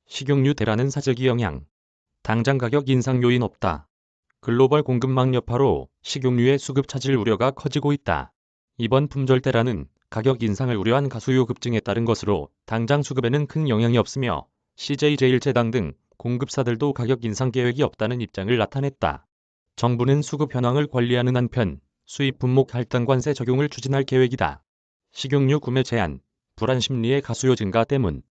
식용유 대란은 사재기 영향. 당장 가격 인상 요인 없다. 글로벌 공급망 여파로 식용유의 수급 차질 우려가 커지고 있다. 이번 품절 대란은 가격 인상을 우려한 가수요 급증에 따른 것으로 당장 수급에는 큰 영향이 없으며 CJ제일제당 등 공급사들도 가격 인상 계획이 없다는 입장을 나타냈다. 정부는 수급 현황을 관리하는 한편 수입 분목 할당 관세 적용을 추진할 계획이다. 식용유 구매 제한, 불안 심리의 가수요 증가 때문.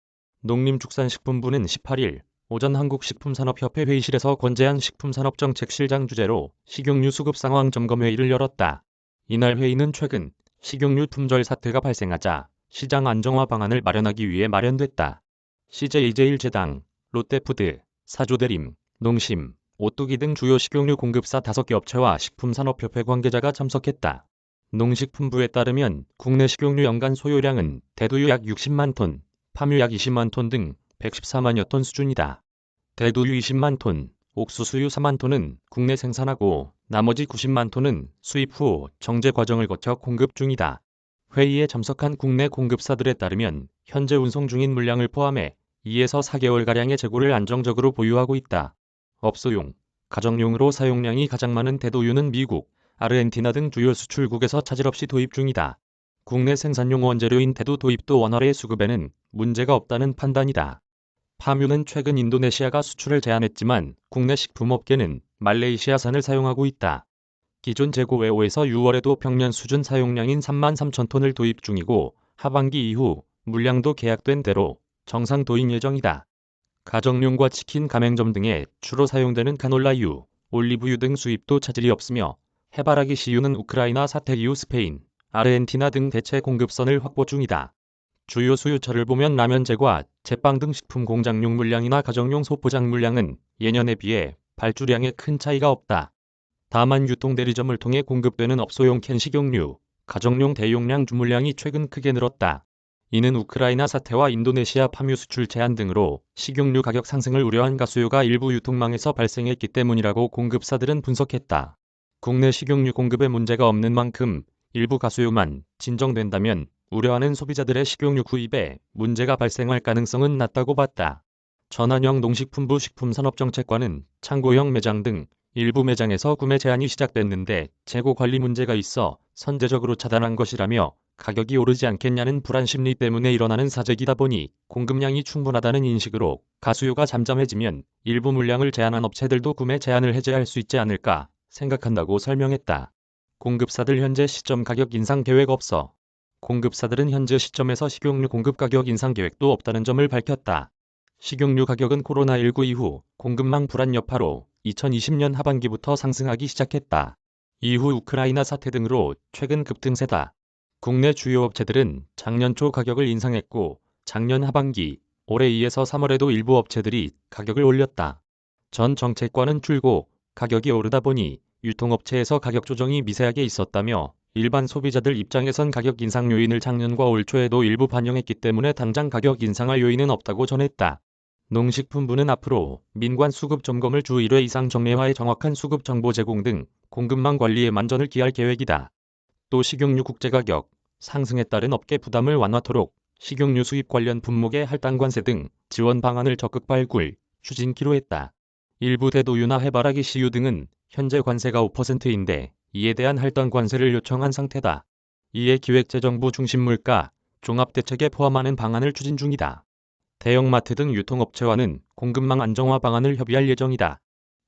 농림축산식품부는 18일 오전 한국식품산업협회 회의실에서 권재한 식품산업정책실장 주재로 식용유 수급 상황 점검 회의를 열었다. 이날 회의는 최근 식용유 품절 사태가 발생하자 시장 안정화 방안을 마련하기 위해 마련됐다. CJ제일제당, 롯데푸드, 사조대림, 농심, 오뚜기 등 주요 식용유 공급사 5개 업체와 식품산업협회 관계자가 참석했다. 농식품부에 따르면 국내 식용유 연간 소요량은 대두유 약 60만 톤, 팜유 약 20만 톤 등 114만여 톤 수준이다. 대두유 20만 톤, 옥수수유 4만 톤은 국내 생산하고 나머지 90만 톤은 수입 후 정제 과정을 거쳐 공급 중이다. 회의에 참석한 국내 공급사들에 따르면 현재 운송 중인 물량을 포함해 2에서 4개월가량의 재고를 안정적으로 보유하고 있다. 업소용, 가정용으로 사용량이 가장 많은 대두유는 미국, 아르헨티나 등 주요 수출국에서 차질 없이 도입 중이다. 국내 생산용 원재료인 대두 도입도 원활해 수급에는 문제가 없다는 판단이다. 팜유는 최근 인도네시아가 수출을 제한했지만 국내 식품업계는 말레이시아산을 사용하고 있다. 기존 재고 외 5에서 6월에도 평년 수준 사용량인 3만 3천 톤을 도입 중이고 하반기 이후 물량도 계약된 대로 정상 도입 예정이다. 가정용과 치킨 가맹점 등에 주로 사용되는 카놀라유, 올리브유 등 수입도 차질이 없으며 해바라기 씨유는 우크라이나 사태 이후 스페인, 아르헨티나 등 대체 공급선을 확보 중이다. 주요 수요처를 보면 라면 제과, 제빵 등 식품 공장용 물량이나 가정용 소포장 물량은 예년에 비해 발주량에 큰 차이가 없다. 다만 유통대리점을 통해 공급되는 업소용 캔 식용유, 가정용 대용량 주물량이 최근 크게 늘었다. 이는 우크라이나 사태와 인도네시아 팜유 수출 제한 등으로 식용유 가격 상승을 우려한 가수요가 일부 유통망에서 발생했기 때문이라고 공급사들은 분석했다. 국내 식용유 공급에 문제가 없는 만큼 일부 가수요만 진정된다면 우려하는 소비자들의 식용유 구입에 문제가 발생할 가능성은 낮다고 봤다. 전한영 농식품부 식품산업정책관은 창고형 매장 등 일부 매장에서 구매 제한이 시작됐는데 재고 관리 문제가 있어 선제적으로 차단한 것이라며 가격이 오르지 않겠냐는 불안 심리 때문에 일어나는 사재기다 보니 공급량이 충분하다는 인식으로 가수요가 잠잠해지면 일부 물량을 제한한 업체들도 구매 제한을 해제할 수 있지 않을까 생각한다고 설명했다. 공급사들 현재 시점 가격 인상 계획 없어. 공급사들은 현재 시점에서 식용유 공급 가격 인상 계획도 없다는 점을 밝혔다. 식용유 가격은 코로나19 이후 공급망 불안 여파로 2020년 하반기부터 상승하기 시작했다. 이후 우크라이나 사태 등으로 최근 급등세다. 국내 주요 업체들은 작년 초 가격을 인상했고 작년 하반기, 올해 2에서 3월에도 일부 업체들이 가격을 올렸다. 전 정책관은 줄고 가격이 오르다 보니 유통업체에서 가격 조정이 미세하게 있었다며 일반 소비자들 입장에선 가격 인상 요인을 작년과 올 초에도 일부 반영했기 때문에 당장 가격 인상할 요인은 없다고 전했다. 농식품부는 앞으로 민관 수급 점검을 주 1회 이상 정례화해 정확한 수급 정보 제공 등 공급망 관리에 만전을 기할 계획이다. 또 식용유 국제가격 상승에 따른 업계 부담을 완화토록 식용유 수입 관련 분목의 할당 관세 등 지원 방안을 적극 발굴, 추진키로 했다. 일부 대두유나 해바라기 씨유 등은 현재 관세가 5%인데 이에 대한 할당 관세를 요청한 상태다. 이에 기획재정부 중심물가, 종합대책에 포함하는 방안을 추진 중이다. 대형마트 등 유통업체와는 공급망 안정화 방안을 협의할 예정이다.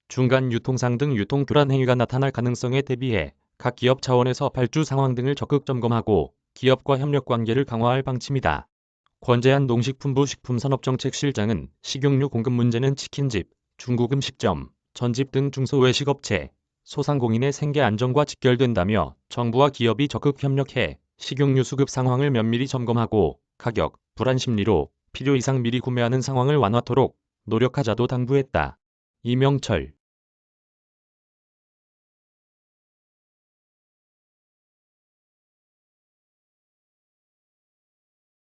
중간 유통상 등 유통 교란 행위가 나타날 가능성에 대비해 각 기업 차원에서 발주 상황 등을 적극 점검하고 기업과 협력 관계를 강화할 방침이다. 권재한 농식품부 식품산업정책실장은 식용유 공급 문제는 치킨집, 중고음식점, 전집 등 중소외식업체, 소상공인의 생계 안정과 직결된다며 정부와 기업이 적극 협력해 식용유 수급 상황을 면밀히 점검하고 가격, 불안 심리로 필요 이상 미리 구매하는 상황을 완화토록 노력하자도 당부했다. 이명철